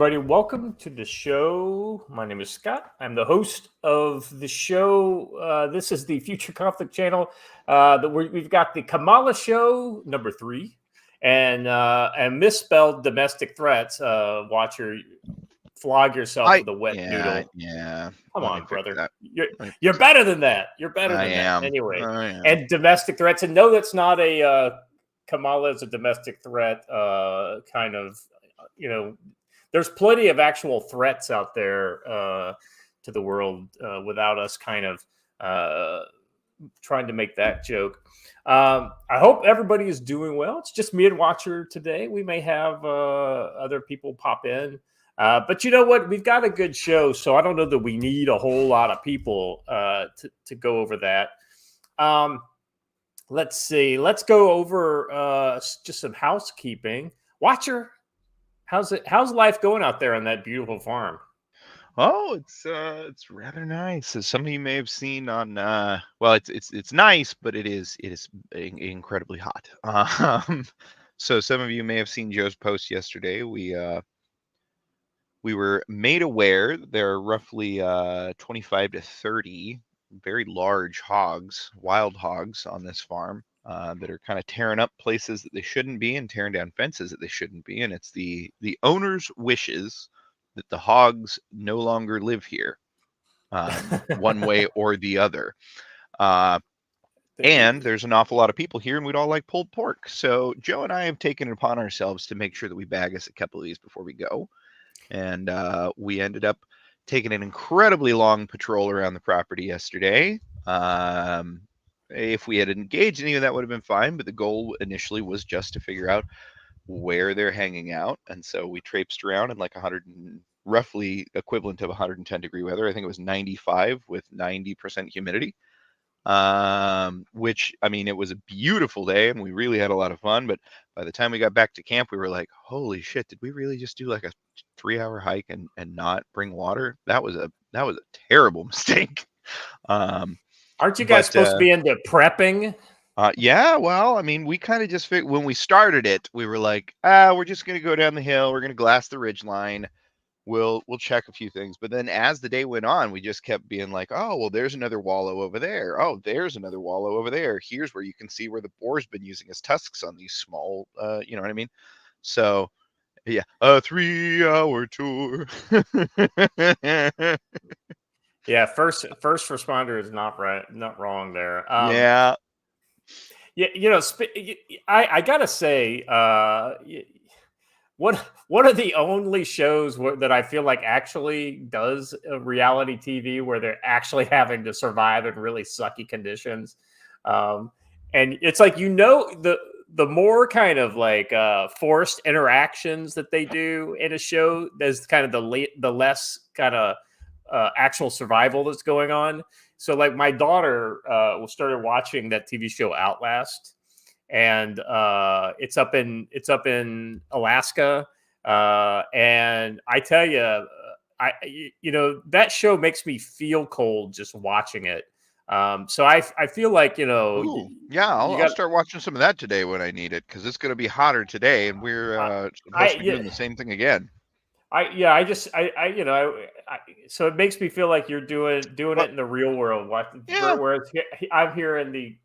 everybody. Welcome to the show. My name is Scott. I'm the host of the show. This is the Future Conflict channel. We've got the Kamala show, number 3, and misspelled domestic threats. Watch your flog yourself with a wet noodle. Yeah. Come on, brother. You're better than that. You're better than that. Anyway, and domestic threats. And no, that's not a Kamala is a domestic threat. Kind of, there's plenty of actual threats out there to the world without us kind of trying to make that joke. I hope everybody is doing well. It's just me and Watcher today. We may have other people pop in. But you know what? We've got a good show, so I don't know that we need a whole lot of people to go over that. Let's see. Let's go over just some housekeeping. Watcher, how's life going out there on that beautiful farm? Oh, it's rather nice. As some of you may have seen on it's nice, but it is incredibly hot. So some of you may have seen Joe's post yesterday. We were made aware that there are roughly 25 to 30 very large hogs, wild hogs on this farm that are kind of tearing up places that they shouldn't be and tearing down fences that they shouldn't be. And it's the owner's wishes that the hogs no longer live here one way or the other. And there's an awful lot of people here and we'd all like pulled pork. So Joe and I have taken it upon ourselves to make sure that we bag us a couple of these before we go. And we ended up taking an incredibly long patrol around the property yesterday. If we had engaged any of that would have been fine, but the goal initially was just to figure out where they're hanging out. And so we traipsed around in like roughly equivalent of 110 degree weather. I think it was 95 with 90% humidity. Which, I mean, it was a beautiful day and we really had a lot of fun, but by the time we got back to camp, we were like, holy shit, did we really just do like a 3-hour hike and not bring water? That was a terrible mistake. Aren't you guys supposed to be into prepping? Yeah, well, I mean, we kind of just figured when we started it, we were like, we're just going to go down the hill. We're going to glass the ridge line. We'll check a few things. But then as the day went on, we just kept being like, oh, well, there's another wallow over there. Oh, there's another wallow over there. Here's where you can see where the boar's been using his tusks on these small, you know what I mean? So, yeah, a 3-hour tour. Yeah, first responder is not wrong there. Yeah. Yeah, I gotta say, one of the only shows that I feel like actually does a reality TV where they're actually having to survive in really sucky conditions, and it's like the more kind of like forced interactions that they do in a show, there's kind of the less kind of actual survival that's going on. So like my daughter started watching that TV show Outlast, and it's up in Alaska, and I tell you, that show makes me feel cold just watching it. So I feel like Ooh, yeah, I'll start watching some of that today when I need it, because it's going to be hotter today, and we're supposed to be doing the same thing again. So it makes me feel like you're doing it in the real world. Whereas I'm here in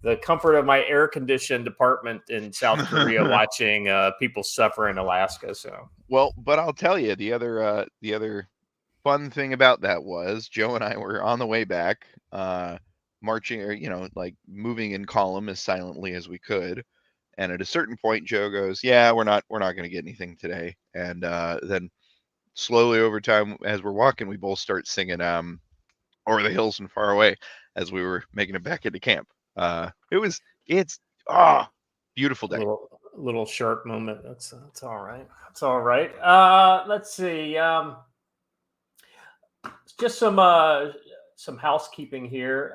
the comfort of my air-conditioned apartment in South Korea watching people suffer in Alaska. So, well, but I'll tell you, the other fun thing about that was Joe and I were on the way back, marching, or like moving in column as silently as we could. And at a certain point, Joe goes, "Yeah, we're not going to get anything today." And then slowly over time, as we're walking, we both start singing "Over the Hills and Far Away" as we were making it back into camp. It's beautiful day. Little sharp moment. That's all right. That's all right. Let's see. Just some housekeeping here.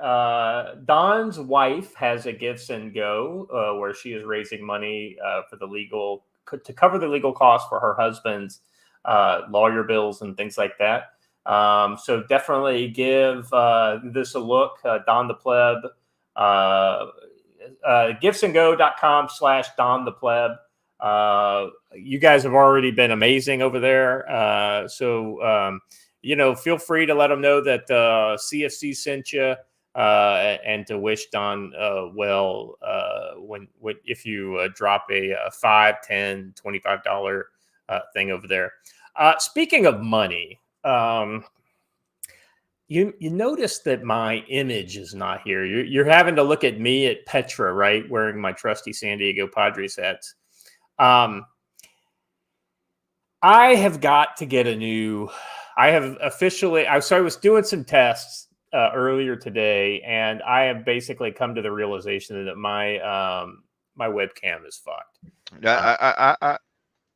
Don's wife has a Gifts and Go where she is raising money to cover the legal costs for her husband's lawyer bills and things like that. So definitely give this a look. Don the Pleb, giftsandgo.com/Don the Pleb. You guys have already been amazing over there. So feel free to let them know that CFC sent you, and to wish Don well when if you drop a $5, $10, $25 thing over there. Speaking of money, you notice that my image is not here. You're having to look at me at Petra, right, wearing my trusty San Diego Padres hats. I have got to get a new. I have officially. I was doing some tests earlier today, and I have basically come to the realization that my my webcam is fucked. I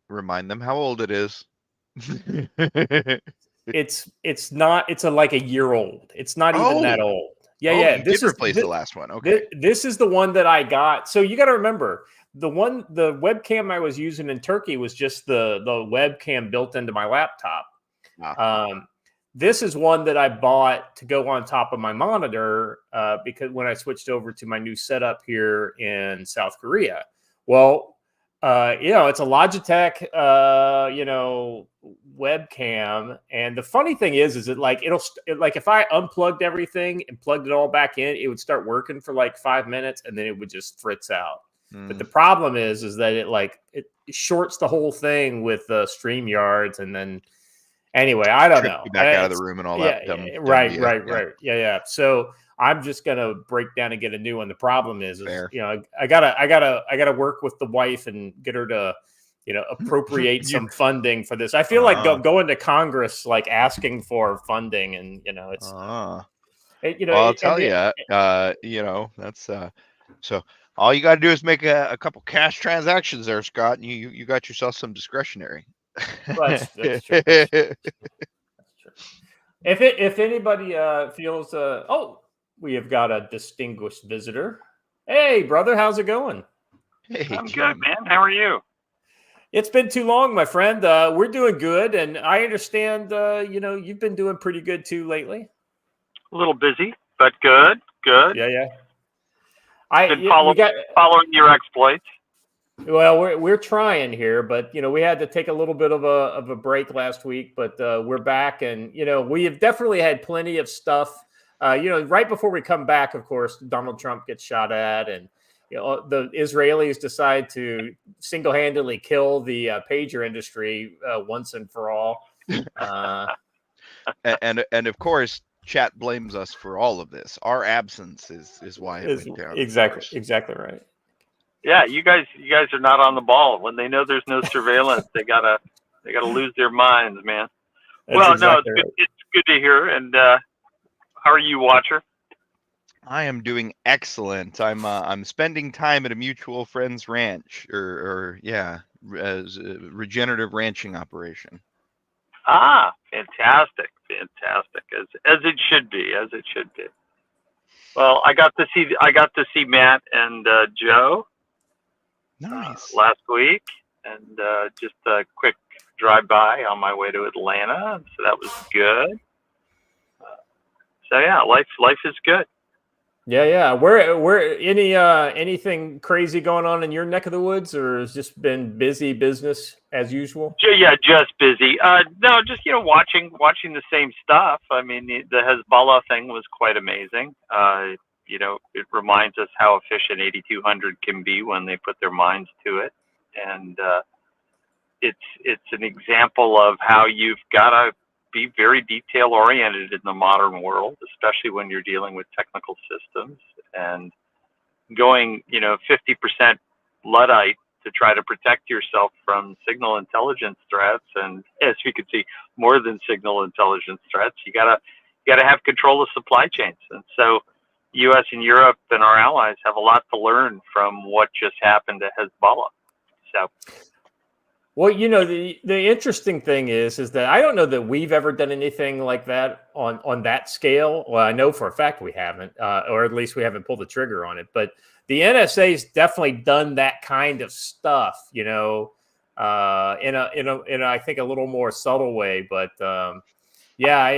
remind them how old it is. It's not. It's like a year old. It's not even that old. Yeah. You did replace the last one. Okay. This is the one that I got. So you got to remember. The webcam I was using in Turkey was just the webcam built into my laptop. This is one that I bought to go on top of my monitor because when I switched over to my new setup here in South Korea. Well, it's a Logitech, webcam. And the funny thing is it like, if I unplugged everything and plugged it all back in, it would start working for like 5 minutes and then it would just fritz out. But the problem is that it shorts the whole thing with StreamYards, and then anyway, I don't know. Back out of the room and all that. Right. Yeah. So I'm just gonna break down and get a new one. The problem is I gotta work with the wife and get her to appropriate some funding for this. I feel like going to Congress, like asking for funding, and it's Well, I'll tell you, that's so. All you got to do is make a couple cash transactions there, Scott, and you got yourself some discretionary. That's true. That's true. If anybody feels, we have got a distinguished visitor. Hey, brother, how's it going? Hey, I'm good, man. How are you? It's been too long, my friend. We're doing good, and I understand. You've been doing pretty good too lately. A little busy, but good. Yeah. Following your exploits. Well, we're trying here, but we had to take a little bit of a break last week, but we're back, and we have definitely had plenty of stuff. Right before we come back, of course, Donald Trump gets shot at, and the Israelis decide to single-handedly kill the pager industry once and for all. And of course, chat blames us for all of this. Our absence is why it went down. Exactly right. Yeah, you guys are not on the ball. When they know there's no surveillance, they gotta lose their minds, man. It's good to hear. And how are you, Watcher? I am doing excellent. I'm spending time at a mutual friend's ranch, regenerative ranching operation. Ah, fantastic, as it should be, Well, I got to see Matt and Joe. Nice. Last week, and just a quick drive by on my way to Atlanta, so that was good. So yeah, life is good. Yeah. Where anything crazy going on in your neck of the woods, or has just been busy business as usual? Yeah, just busy. No, just watching the same stuff. I mean, the Hezbollah thing was quite amazing. It reminds us how efficient 8200 can be when they put their minds to it, and it's an example of how you've got to be very detail oriented in the modern world, especially when you're dealing with technical systems, and going 50% Luddite to try to protect yourself from signal intelligence threats, and as you can see, more than signal intelligence threats. You gotta have control of supply chains, and so U.S. and Europe and our allies have a lot to learn from what just happened to Hezbollah. So, well, the interesting thing is that I don't know that we've ever done anything like that on that scale. Well, I know for a fact we haven't, or at least we haven't pulled the trigger on it. But the NSA's definitely done that kind of stuff, in a I think a little more subtle way, but. Yeah,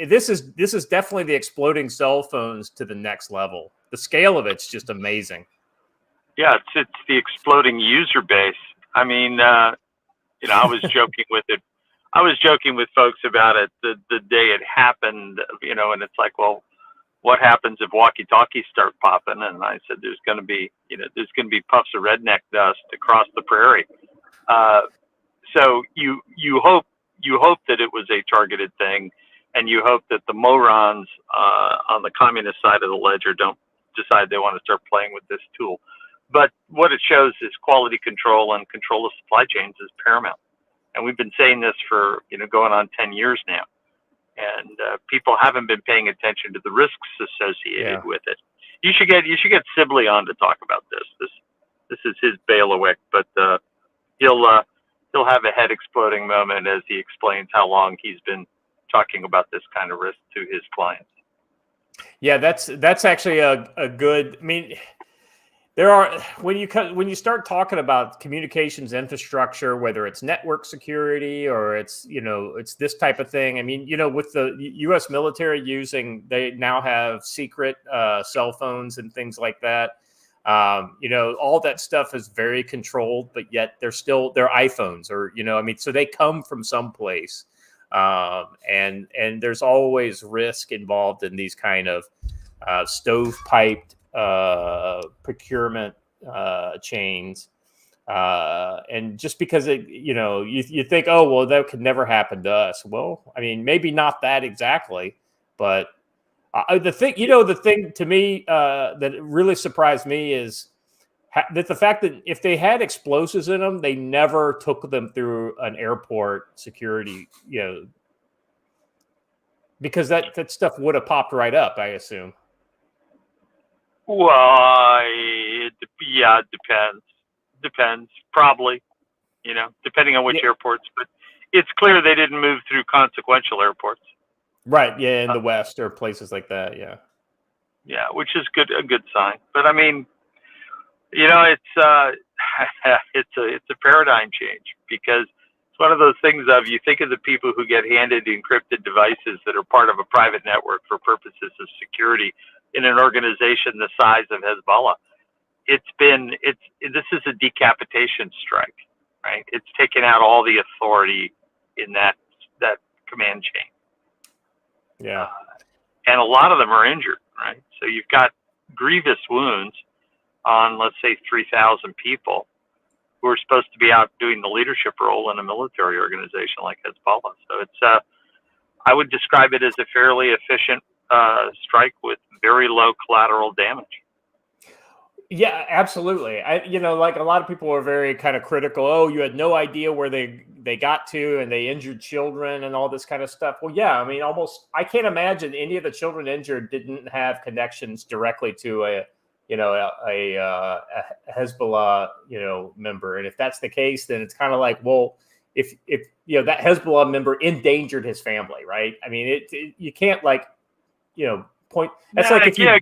this is definitely the exploding cell phones to the next level. The scale of it's just amazing. Yeah, it's the exploding user base. I mean, I was joking with it. I was joking with folks about it the day it happened, and it's like, well, what happens if walkie-talkies start popping? And I said, there's going to be puffs of redneck dust across the prairie. So you hope that it was a targeted thing, and you hope that the morons on the communist side of the ledger don't decide they want to start playing with this tool. But what it shows is quality control and control of supply chains is paramount. And we've been saying this for going on 10 years now, and people haven't been paying attention to the risks associated with it. You should get Sibley on to talk about this. This is his bailiwick, but he'll have a head exploding moment as he explains how long he's been talking about this kind of risk to his clients. Yeah, that's actually a good. I mean, there are when you start talking about communications infrastructure, whether it's network security or it's this type of thing. I mean, with the U.S. military they now have secret cell phones and things like that. All that stuff is very controlled, but yet they're iPhones or so they come from someplace. And there's always risk involved in these kind of stovepiped procurement chains, and just because you think, oh well, that could never happen to us. Well, I mean, maybe not that exactly, but the thing to me that really surprised me is that the fact that if they had explosives in them, they never took them through an airport security, because that stuff would have popped right up, I assume. Well, it depends. Probably, depending on which airports. But it's clear they didn't move through consequential airports. Right. Yeah, in the West or places like that. Yeah. Yeah, which is a good sign. But I mean, it's a paradigm change, because it's one of those things of, you think of the people who get handed encrypted devices that are part of a private network for purposes of security in an organization the size of Hezbollah. This is a decapitation strike, right? It's taken out all the authority in that command chain. Yeah. And a lot of them are injured, right? So you've got grievous wounds on, let's say, 3,000 people who are supposed to be out doing the leadership role in a military organization like Hezbollah. So it's, I would describe it as a fairly efficient strike with very low collateral damage. Yeah, absolutely. Like a lot of people are very kind of critical. Oh, you had no idea where they got to, and they injured children and all this kind of stuff. Well, yeah, I mean, I can't imagine any of the children injured didn't have connections directly to a Hezbollah, member. And if that's the case, then it's kind of like, well, if that Hezbollah member endangered his family, right? I mean, you can't point. That's like if you.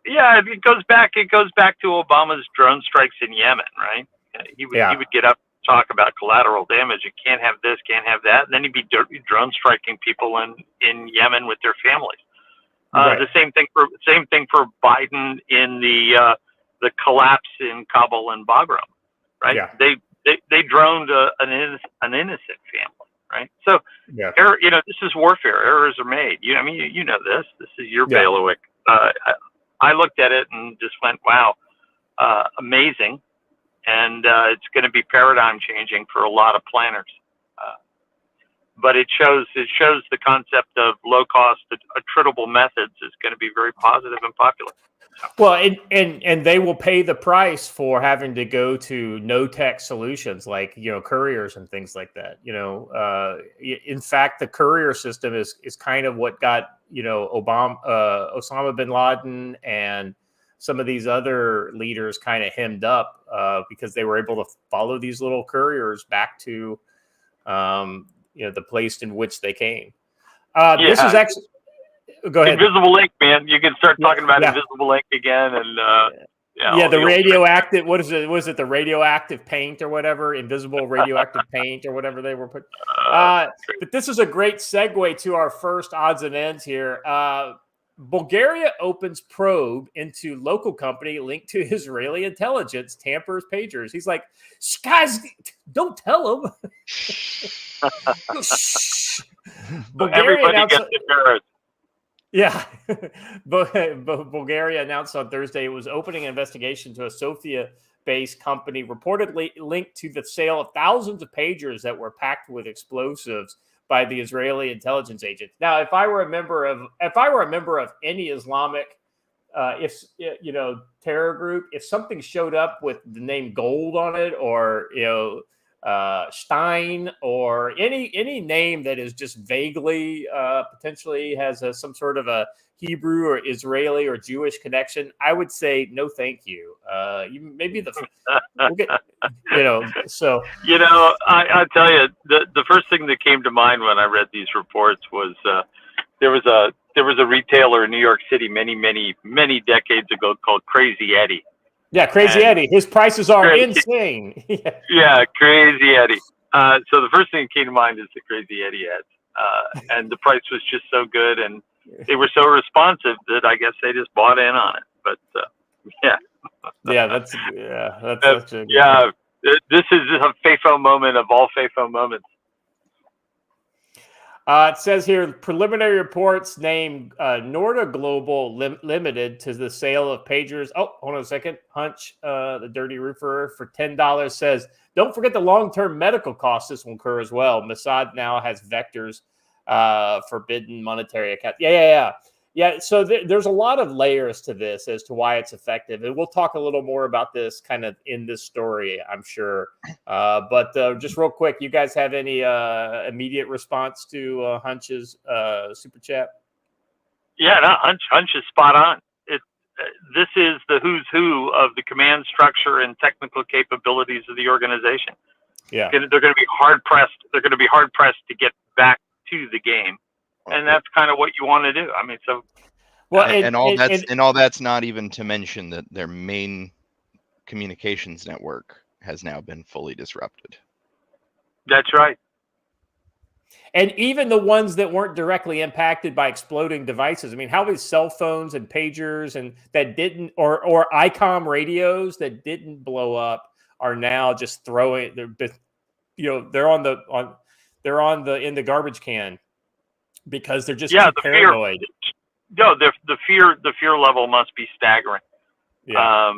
Yeah, it goes back to Obama's drone strikes in Yemen, right? He would get up and talk about collateral damage. You can't have this, can't have that, and then he'd be drone striking people in Yemen with their families. Right. The same thing for Biden in the collapse in Kabul and Bagram, right? Yeah. They droned an innocent family, right? So, yeah. This is warfare. Errors are made. You know this. This is your bailiwick. I looked at it and just went, wow, amazing. And it's going to be paradigm changing for a lot of planners. But it shows the concept of low cost, attritable methods is going to be very positive and popular. Well, and they will pay the price for having to go to no-tech solutions like, couriers and things like that. In fact, the courier system is kind of what got, Osama bin Laden and some of these other leaders kind of hemmed up because they were able to follow these little couriers back to, the place in which they came. This is actually. Go ahead. Invisible Link, man. You can start talking about Invisible Link again, and the radioactive. What is it? Was it the radioactive paint or whatever? Invisible radioactive paint or whatever they were put. But this is a great segue to our first odds and ends here. Bulgaria opens probe into local company linked to Israeli intelligence tampers pagers. He's like, guys, don't tell them. Bulgaria Everybody announced, gets embarrassed. yeah, Bulgaria announced on Thursday it was opening an investigation to a Sofia-based company reportedly linked to the sale of thousands of pagers that were packed with explosives by the Israeli intelligence agents. Now, if I were a member of any Islamic, terror group, if something showed up with the name Gold on it, or Stein, or any name that is just vaguely potentially has some sort of a Hebrew or Israeli or Jewish connection, I would say no, thank you. Maybe we'll get, so. I tell you, the first thing that came to mind when I read these reports was there was a retailer in New York City many decades ago called Crazy Eddie. Yeah, Crazy Eddie. His prices are insane. Yeah, Crazy Eddie. So the first thing that came to mind is the Crazy Eddie ads, and the price was just so good, and they were so responsive that I guess they just bought in on it. But that's this is a FAFO moment of all FAFO moments. It says here, preliminary reports name Norda Global Limited to the sale of pagers. Oh, hold on a second. Hunch, the dirty roofer, for $10 says, don't forget the long-term medical costs this will incur as well. Mossad now has vectors forbidden monetary account. Yeah. So there's a lot of layers to this as to why it's effective. And we'll talk a little more about this kind of in this story, I'm sure. But just real quick, you guys have any immediate response to Hunch's super chat? Yeah, no, Hunch is spot on. This is the who's who of the command structure and technical capabilities of the organization. Yeah, they're going to be hard pressed. They're going to be hard pressed to get back to the game. And that's kind of what you want to do. I mean, so all that's not even to mention that their main communications network has now been fully disrupted. That's right. And even the ones that weren't directly impacted by exploding devices. I mean, how many cell phones and pagers and that didn't, or ICOM radios that didn't blow up are now just throwing. They're in the garbage can. Because they're just too paranoid. The fear level must be staggering. Yeah.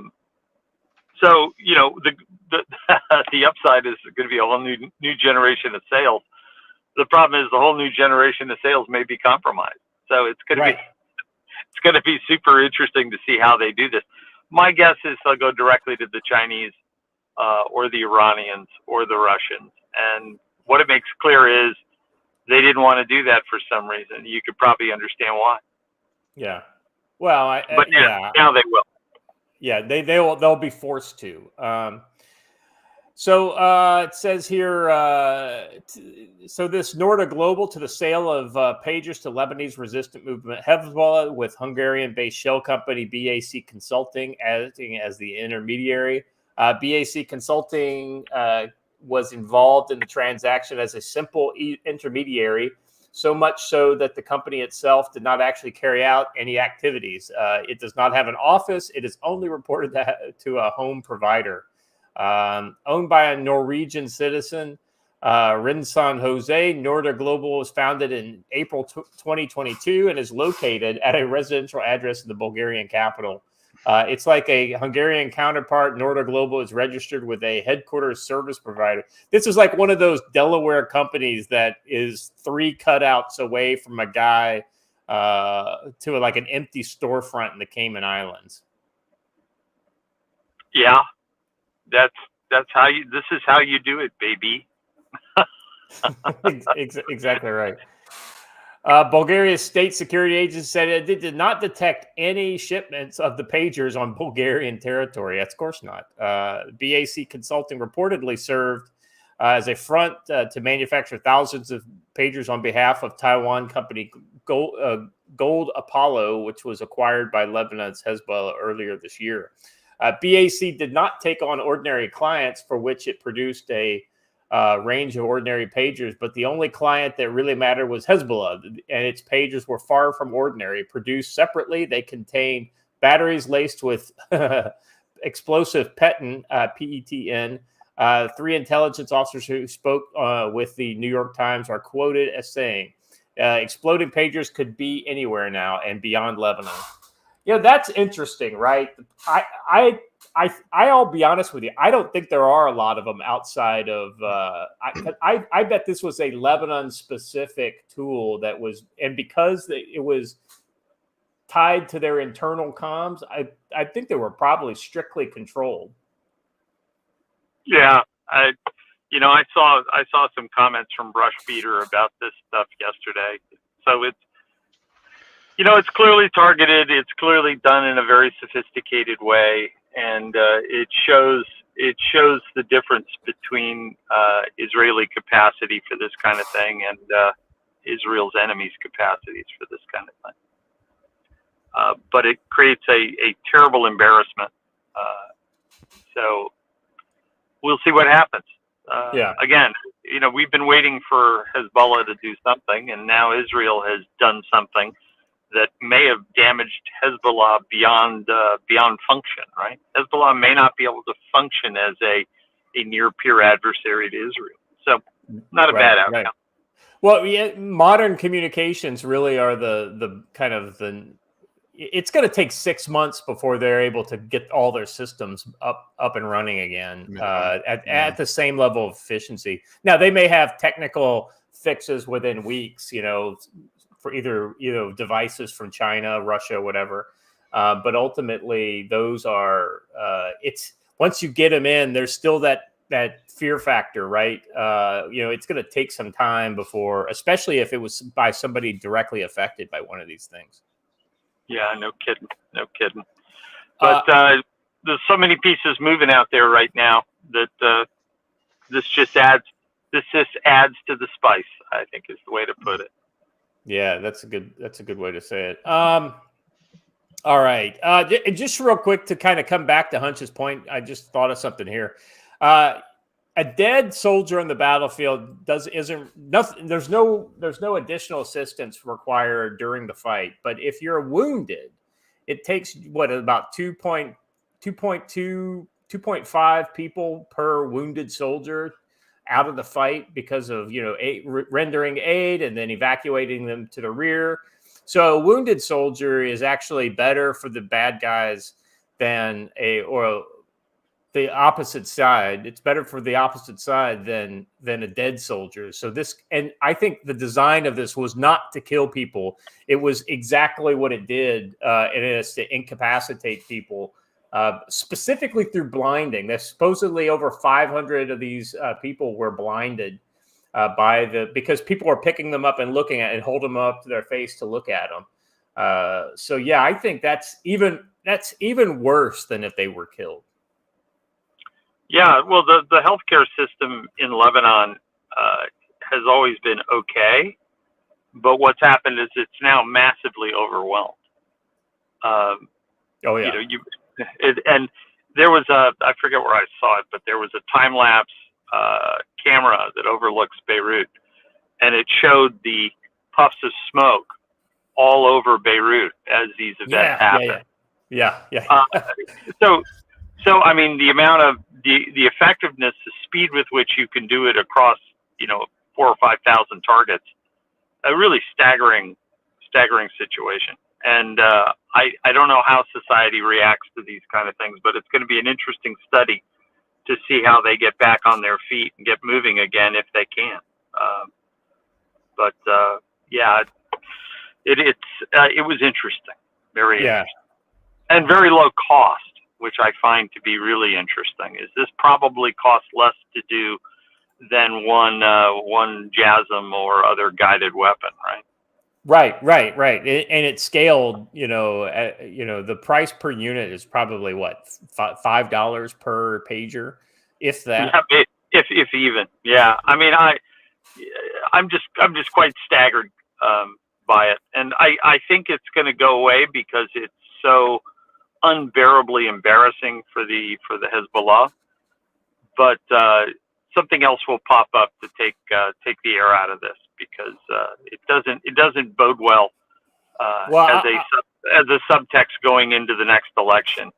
So the upside is going to be a whole new generation of sales. The problem is the whole new generation of sales may be compromised. So it's going to be super interesting to see how they do this. My guess is they'll go directly to the Chinese or the Iranians or the Russians. And what it makes clear is they didn't want to do that for some reason. You could probably understand why. Yeah. Well, now they will. Yeah, they'll be forced to. So it says here, so this Norda Global to the sale of pagers to Lebanese resistant movement Hezbollah with Hungarian-based shell company BAC Consulting acting as the intermediary. BAC Consulting was involved in the transaction as a simple intermediary, so much so that the company itself did not actually carry out any activities. It does not have an office. It is only reported to a home provider. Owned by a Norwegian citizen, Rinsan Jose, Norda Global was founded in April 2022 and is located at a residential address in the Bulgarian capital. It's like a Hungarian counterpart. Norda Global is registered with a headquarters service provider. This is like one of those Delaware companies that is 3 cutouts away from a guy to like an empty storefront in the Cayman Islands. Yeah, that's how you. This is how you do it, baby. Exactly right. Bulgaria's state security agency said it did not detect any shipments of the pagers on Bulgarian territory. Of course not. BAC Consulting reportedly served as a front to manufacture thousands of pagers on behalf of Taiwan company Gold Apollo, which was acquired by Lebanon's Hezbollah earlier this year. BAC did not take on ordinary clients for which it produced a range of ordinary pagers, but the only client that really mattered was Hezbollah, and its pagers were far from ordinary. Produced separately, they contained batteries laced with explosive PETN, PETN. Three intelligence officers who spoke with the New York Times are quoted as saying, exploding pagers could be anywhere now and beyond Lebanon. That's interesting, right? I'll be honest with you. I don't think there are a lot of them outside of. I bet this was a Lebanon-specific tool that was, and because it was tied to their internal comms, I think they were probably strictly controlled. Yeah, I saw some comments from Brushbeater about this stuff yesterday. So it's clearly targeted. It's clearly done in a very sophisticated way, and it shows the difference between Israeli capacity for this kind of thing and Israel's enemies' capacities for this kind of thing. But it creates a terrible embarrassment. So we'll see what happens. Again, we've been waiting for Hezbollah to do something, and now Israel has done something that may have damaged Hezbollah beyond function. Right? Hezbollah may not be able to function as a near peer adversary to Israel. So not a bad outcome. Right. Well, yeah, modern communications really are the kind of the. It's going to take 6 months before they're able to get all their systems up and running again at the same level of efficiency. Now, they may have technical fixes within weeks, for either devices from China, Russia, whatever. But ultimately, those are it's once you get them in, there's still that fear factor, right? It's going to take some time before, especially if it was by somebody directly affected by one of these things. Yeah, no kidding. But there's so many pieces moving out there right now that this just adds to the spice, I think is the way to put it. Yeah, that's a good way to say it. All right. Just real quick to kind of come back to Hunch's point, I just thought of something here. A dead soldier on the battlefield there's no additional assistance required during the fight. But if you're wounded, it takes about 2.5 people per wounded soldier out of the fight because of rendering aid and then evacuating them to the rear. So a wounded soldier is actually better for the bad guys than the opposite side. It's better for the opposite side than a dead soldier. So and I think the design of this was not to kill people. It was exactly what it did, and it's to incapacitate people, specifically through blinding. There's supposedly over 500 of these people were blinded because people are picking them up and looking at and holding them up to their face to look at them. So yeah, I think that's even worse than if they were killed. Yeah, well, the healthcare system in Lebanon has always been okay, but what's happened is it's now massively overwhelmed. And there was I forget where I saw it, but there was a time-lapse camera that overlooks Beirut, and it showed the puffs of smoke all over Beirut as these events happened. Yeah. So I mean, the amount of the effectiveness, the speed with which you can do it across 4,000 or 5,000 targets, a really staggering situation. And I don't know how society reacts to these kind of things, but it's going to be an interesting study to see how they get back on their feet and get moving again if they can. It was interesting, very interesting, and very low cost, which I find to be really interesting. Is this probably costs less to do than one JASM or other guided weapon, right? Right. And it's scaled. The price per unit is probably what, $5 per pager, if that. Yeah, if even. Yeah, I mean, I'm just quite staggered by it, and I think it's going to go away because it's so unbearably embarrassing for the Hezbollah. But something else will pop up to take the air out of this, because it doesn't bode well Well, as a subtext going into the next election.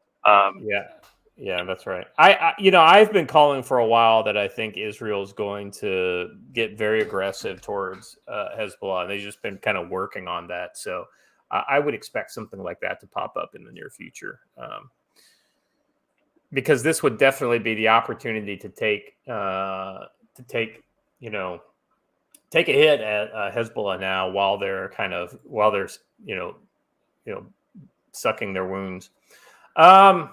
Yeah, that's right. I've been calling for a while that I think Israel is going to get very aggressive towards Hezbollah, and they've just been kind of working on that. So I would expect something like that to pop up in the near future, because this would definitely be the opportunity to take a hit at Hezbollah now while they're sucking their wounds. All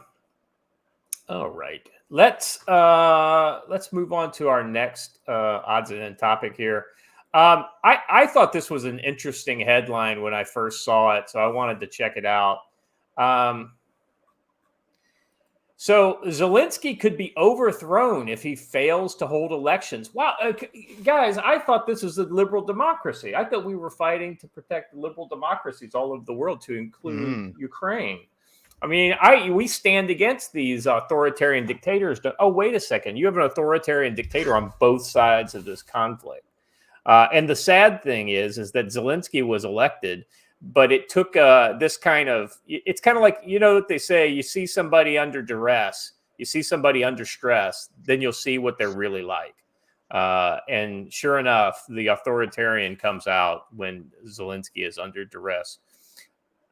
right, let's move on to our next odds and end topic here. I thought this was an interesting headline when I first saw it, so I wanted to check it out. So Zelensky could be overthrown if he fails to hold elections. Wow, guys, I thought this was a liberal democracy. I thought we were fighting to protect liberal democracies all over the world, to include Ukraine. I mean, we stand against these authoritarian dictators. Oh, wait a second. You have an authoritarian dictator on both sides of this conflict. And the sad thing is that Zelensky was elected, but it took this kind of, it's kind of like, what they say, you see somebody under duress, you see somebody under stress, then you'll see what they're really like. And sure enough, the authoritarian comes out when Zelensky is under duress.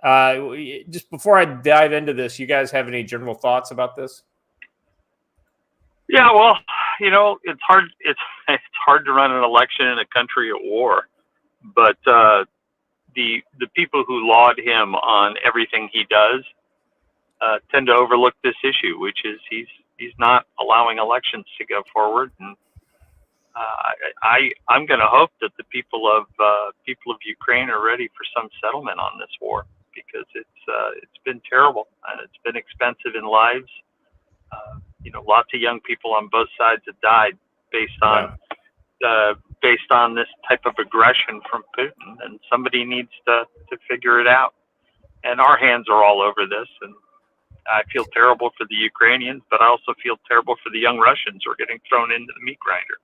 Just before I dive into this, you guys have any general thoughts about this? Yeah, well, it's hard. It's hard to run an election in a country at war, but the people who laud him on everything he does tend to overlook this issue, which is he's not allowing elections to go forward. And I'm going to hope that the people of Ukraine are ready for some settlement on this war, because it's been terrible and it's been expensive in lives. Lots of young people on both sides have died based on this type of aggression from Putin, and somebody needs to figure it out. And our hands are all over this, and I feel terrible for the Ukrainians, but I also feel terrible for the young Russians who are getting thrown into the meat grinder.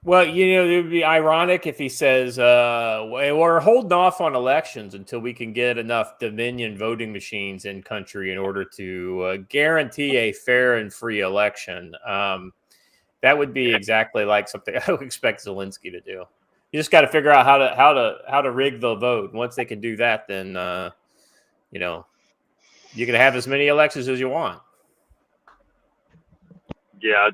Well, it would be ironic if he says, we're holding off on elections until we can get enough Dominion voting machines in country in order to guarantee a fair and free election. That would be exactly like something I would expect Zelensky to do. You just got to figure out how to rig the vote. Once they can do that, then you can have as many elections as you want. Yeah,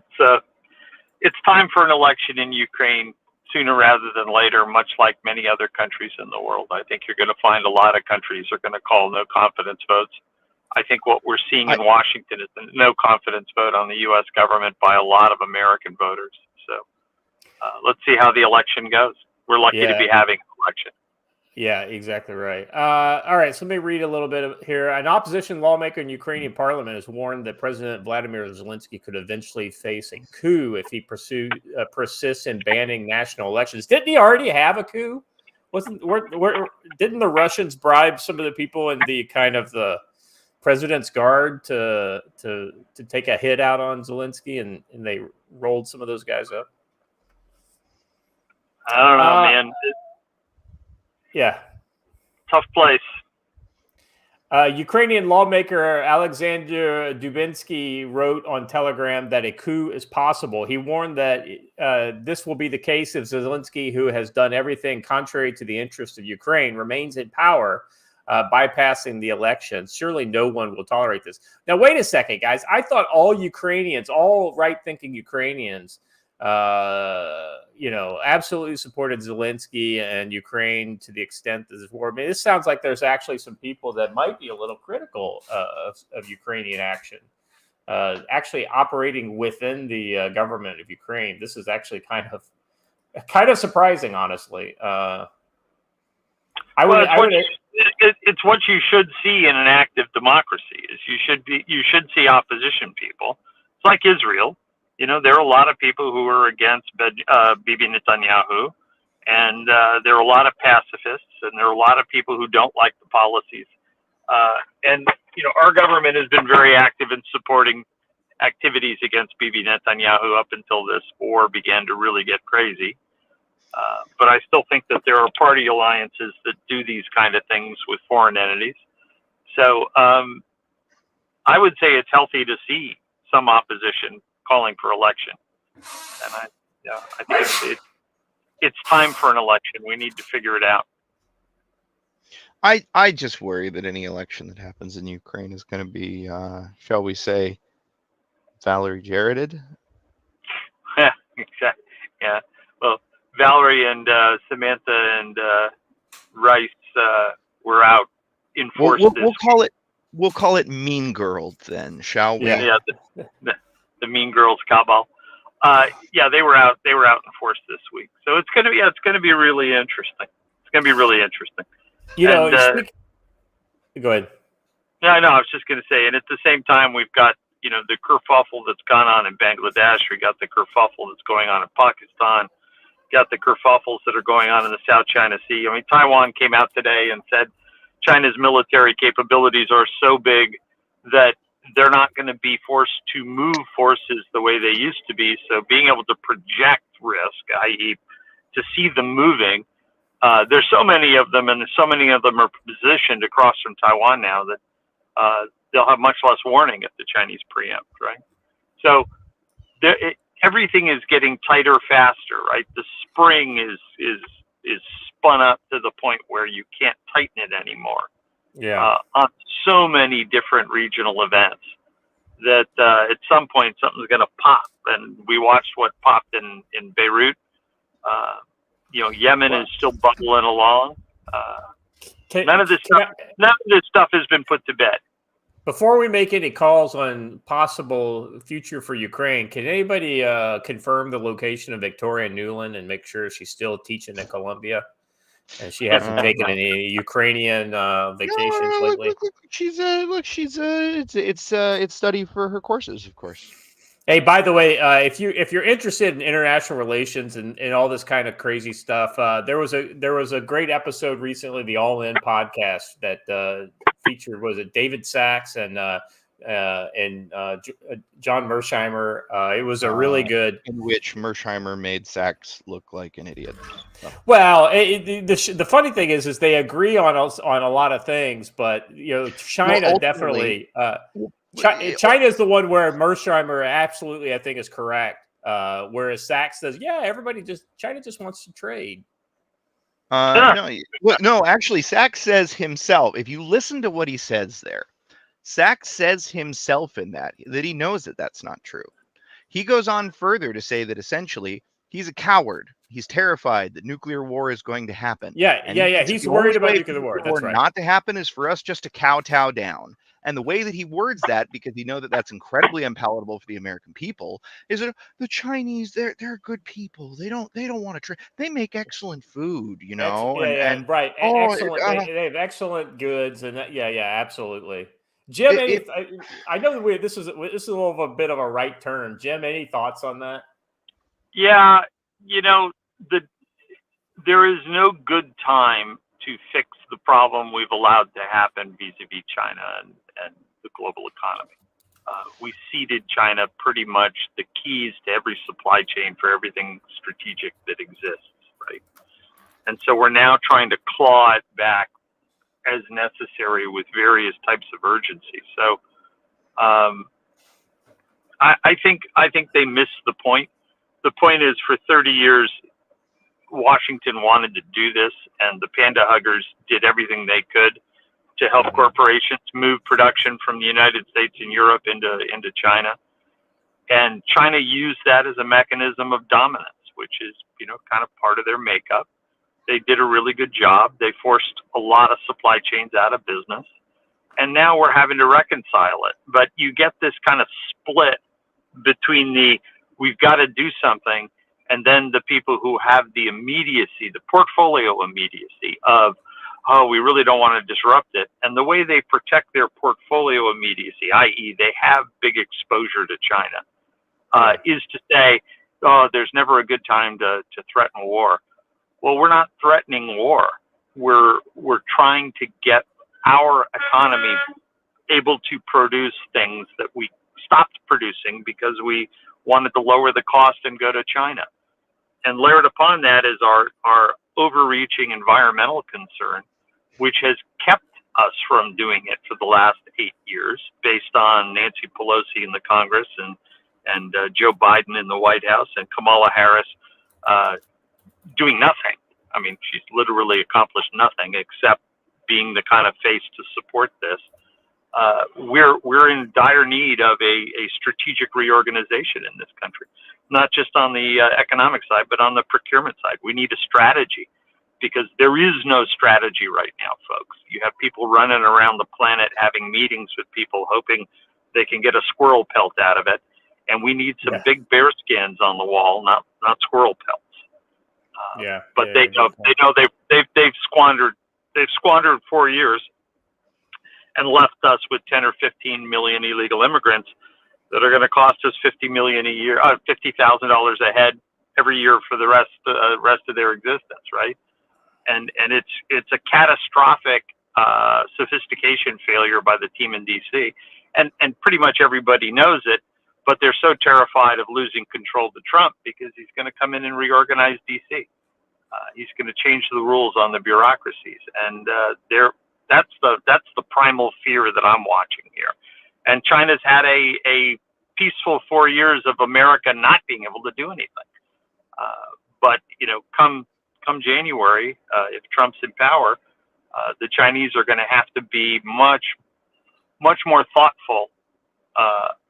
it's time for an election in Ukraine sooner rather than later, much like many other countries in the world. I think you're going to find a lot of countries are going to call no confidence votes. I think what we're seeing in Washington is a no confidence vote on the U.S. government by a lot of American voters. So let's see how the election goes. We're lucky to be having an election. Yeah, exactly right. All right, so let me read a little bit here. An opposition lawmaker in Ukrainian parliament has warned that President Vladimir Zelensky could eventually face a coup if he persists in banning national elections. Didn't he already have a coup? Didn't the Russians bribe some of the people in the kind of the president's guard to take a hit out on Zelensky, and they rolled some of those guys up? I don't know, man. Yeah. Tough place. Ukrainian lawmaker Alexander Dubinsky wrote on Telegram that a coup is possible. He warned that this will be the case if Zelensky, who has done everything contrary to the interests of Ukraine, remains in power, bypassing the elections. Surely no one will tolerate this. Now, wait a second, guys. I thought all Ukrainians, all right-thinking Ukrainians, absolutely supported Zelensky and Ukraine to the extent that this war. I mean, this sounds like there's actually some people that might be a little critical of Ukrainian action, actually operating within the government of Ukraine. This is actually kind of surprising, honestly. It's what you should see in an active democracy. Is you should see opposition people. It's like Israel. There are a lot of people who are against Bibi Netanyahu, and there are a lot of pacifists, and there are a lot of people who don't like the policies. And our government has been very active in supporting activities against Bibi Netanyahu up until this war began to really get crazy. But I still think that there are party alliances that do these kind of things with foreign entities. So I would say it's healthy to see some opposition calling for election. And I think it's time for an election. We need to figure it out. I just worry that any election that happens in Ukraine is going to be, shall we say, Valerie Jarretted. Yeah, exactly. Yeah. Well, Valerie and Samantha and Rice were out in force. We'll call it Mean Girl then, shall we? Yeah. The Mean Girls cabal. Yeah, they were out in force this week. So it's gonna be really interesting. It's gonna be really interesting. You know, go ahead. Yeah, no, I was just gonna say, and at the same time, we've got the kerfuffle that's gone on in Bangladesh. We got the kerfuffle that's going on in Pakistan. Got the kerfuffles that are going on in the South China Sea. I mean, Taiwan came out today and said China's military capabilities are so big that they're not going to be forced to move forces the way they used to be. So being able to project risk, i.e. to see them moving, there's so many of them, and so many of them are positioned across from Taiwan now that they'll have much less warning if the Chinese preempt, right? So everything is getting tighter faster, right? The spring is spun up to the point where you can't tighten it anymore. Yeah. On so many different regional events that at some point something's going to pop. And we watched what popped in Beirut. Yemen is still bubbling along. None of this stuff has been put to bed. Before we make any calls on possible future for Ukraine, can anybody confirm the location of Victoria Nuland and make sure she's still teaching at Columbia? And she hasn't taken any Ukrainian vacations lately. It's study for her courses, of course. Hey, by the way, if you're interested in international relations and all this kind of crazy stuff, there was a great episode recently, the All In podcast that featured David Sachs and John Mersheimer. It was a really good, in which Mersheimer made Sachs look like an idiot. So. Well, the funny thing is they agree on a lot of things, but China definitely. China is the one where Mersheimer absolutely, I think, is correct. Whereas Sachs says, yeah, China just wants to trade. No, actually, Sachs says himself, if you listen to what he says there, Sachs says himself in that he knows that that's not true. He goes on further to say that essentially he's a coward. He's terrified that nuclear war is going to happen. Yeah. He's worried about nuclear war. That's right. Not to happen is for us just to kowtow down. And the way that he words that, because he knows that that's incredibly unpalatable for the American people, is that the Chinese, they're good people. They don't want to trade. They make excellent food, right. Excellent. They have excellent goods, and absolutely. Jim, I know this is a little of a bit of a right turn. Jim, any thoughts on that? Yeah, there is no good time to fix the problem we've allowed to happen vis-a-vis China and the global economy. We ceded China pretty much the keys to every supply chain for everything strategic that exists, right? And so we're now trying to claw it back as necessary with various types of urgency. So I think they missed the point. The point is, for 30 years, Washington wanted to do this, and the panda huggers did everything they could to help corporations move production from the United States and Europe into China. And China used that as a mechanism of dominance, which is, kind of part of their makeup. They did a really good job. They forced a lot of supply chains out of business. And now we're having to reconcile it. But you get this kind of split between we've got to do something, and then the people who have the immediacy, the portfolio immediacy of, we really don't want to disrupt it. And the way they protect their portfolio immediacy, i.e. they have big exposure to China, is to say, there's never a good time to threaten war. Well, we're not threatening war. We're trying to get our economy able to produce things that we stopped producing because we wanted to lower the cost and go to China. And layered upon that is our overreaching environmental concern, which has kept us from doing it for the last 8 years, based on Nancy Pelosi in the Congress and Joe Biden in the White House and Kamala Harris doing nothing. I mean, she's literally accomplished nothing except being the kind of face to support this. We're in dire need of a strategic reorganization in this country, not just on the economic side, but on the procurement side. We need a strategy, because there is no strategy right now, folks. You have people running around the planet having meetings with people, hoping they can get a squirrel pelt out of it, and we need some big bear skins on the wall, not squirrel pelts. But they know they've squandered 4 years and left us with 10 or 15 million illegal immigrants that are going to cost us $50 million a year, $50,000 a head every year for the rest of their existence, right? And it's a catastrophic sophistication failure by the team in DC, and pretty much everybody knows it, but they're so terrified of losing control to Trump, because he's going to come in and reorganize DC. He's going to change the rules on the bureaucracies, and that's the primal fear that I'm watching here. And China's had a peaceful 4 years of America not being able to do anything. But come January, if Trump's in power, the Chinese are going to have to be much more thoughtful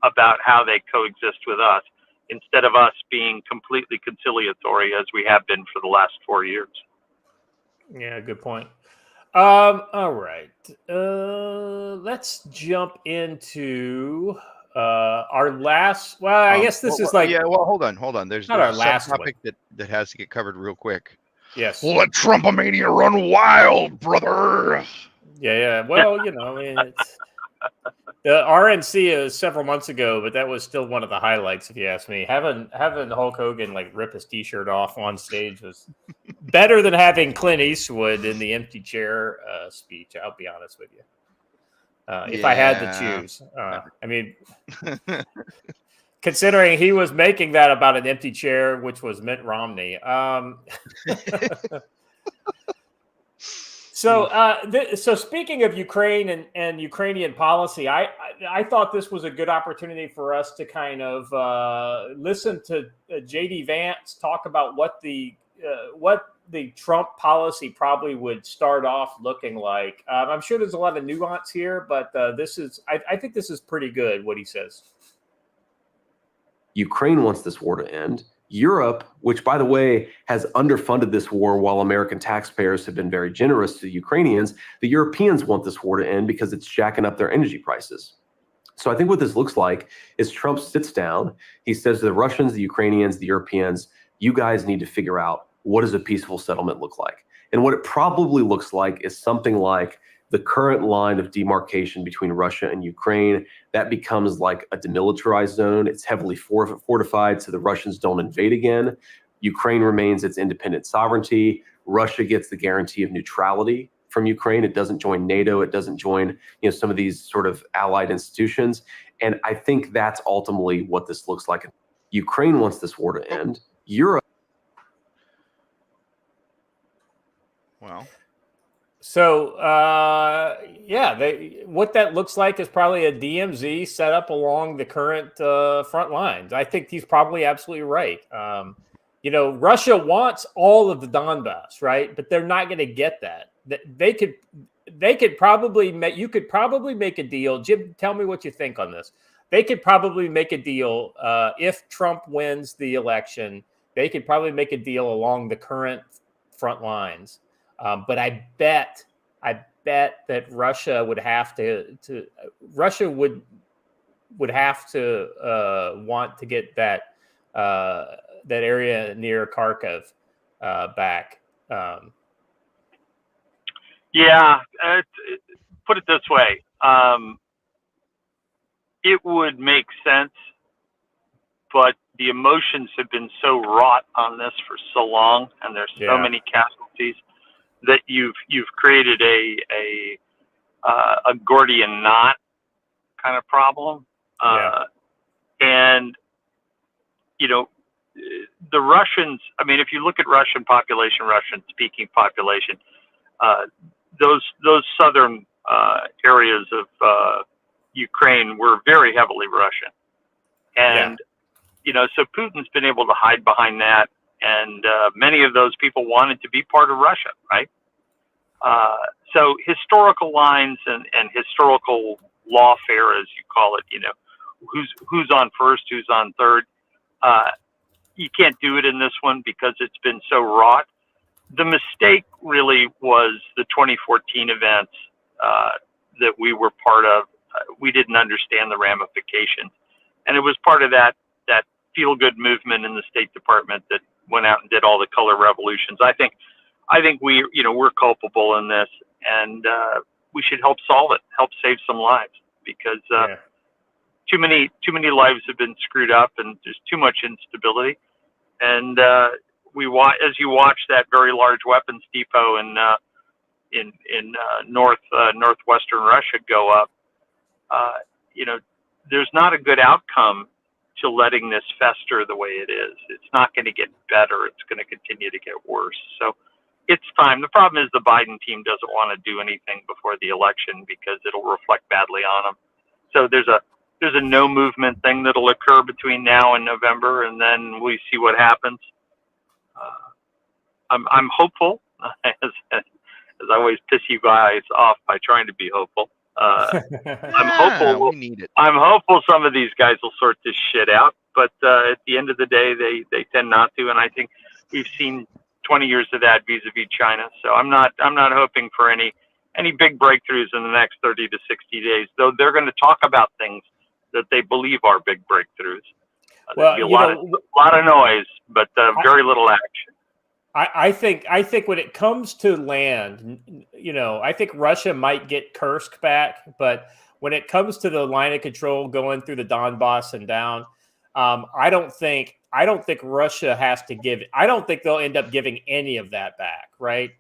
about how they coexist with us, instead of us being completely conciliatory as we have been for the last 4 years. Yeah, good point. All right. Let's jump into our last. Well, I guess this is like. Yeah. Well, hold on. There's our a last topic that has to get covered real quick. Yes. Let Trumpomania run wild, brother. Yeah. Well, it's. The RNC is several months ago, but that was still one of the highlights, if you ask me. Having Hulk Hogan rip his T-shirt off on stage was better than having Clint Eastwood in the empty chair speech. I'll be honest with you. If I had to choose, I mean, considering he was making that about an empty chair, which was Mitt Romney. So speaking of Ukraine and Ukrainian policy, I thought this was a good opportunity for us to kind of listen to J.D. Vance talk about what the Trump policy probably would start off looking like. I'm sure there's a lot of nuance here, but I think this is pretty good what he says. Ukraine wants this war to end. Europe, which, by the way, has underfunded this war while American taxpayers have been very generous to Ukrainians, the Europeans want this war to end because it's jacking up their energy prices. So I think what this looks like is Trump sits down, he says to the Russians, the Ukrainians, the Europeans, you guys need to figure out, what does a peaceful settlement look like? And what it probably looks like is something like the current line of demarcation between Russia and Ukraine. That becomes like a demilitarized zone. It's heavily fortified so the Russians don't invade again. Ukraine remains its independent sovereignty. Russia gets the guarantee of neutrality from Ukraine. It doesn't join NATO. It doesn't join some of these sort of allied institutions. And I think that's ultimately what this looks like. Ukraine wants this war to end. Europe. Well. So, what that looks like is probably a DMZ set up along the current front lines. I think he's probably absolutely right. Russia wants all of the Donbass, right? But they're not going to get that. They could probably make. You could probably make a deal. Jim, tell me what you think on this. They could probably make a deal if Trump wins the election. They could probably make a deal along the current front lines. But I bet that Russia would have to want to get that area near Kharkiv back. Put it this way. It would make sense, but the emotions have been so wrought on this for so long, and there's so many casualties, that you've created a Gordian knot kind of problem. And, you know, the Russians, I mean, if you look at Russian population, Russian speaking population, those southern areas of Ukraine were very heavily Russian. And, you know, so Putin's been able to hide behind that. And many of those people wanted to be part of Russia, right? So historical lines and historical lawfare, as you call it, you know, who's on first, who's on third. You can't do it in this one because it's been so wrought. The mistake really was the 2014 events that we were part of. We didn't understand the ramifications, and it was part of that feel-good movement in the State Department that went out and did all the color revolutions. I think we, you know, we're culpable in this, and we should help solve it, help save some lives, because too many lives have been screwed up, and there's too much instability. And as you watch that very large weapons depot in northwestern Russia go up, you know, there's not a good outcome to letting this fester the way it is. It's not going to get better. It's going to continue to get worse. So it's time. The problem is the Biden team doesn't want to do anything before the election because it'll reflect badly on them. So there's a no movement thing that'll occur between now and November, and then we see what happens. I'm hopeful, as I always piss you guys off by trying to be hopeful. I'm hopeful. We need it. I'm hopeful some of these guys will sort this shit out, but at the end of the day, they tend not to, and I think we've seen 20 years of that vis-a-vis China. So I'm not hoping for any big breakthroughs in the next 30 to 60 days. Though they're going to talk about things that they believe are big breakthroughs. Well, there'll be a lot of noise, but very little action. I think when it comes to land, you know, I think Russia might get Kursk back, but when it comes to the line of control going through the Donbass and down, I don't think Russia has to give. I don't think they'll end up giving any of that back, right?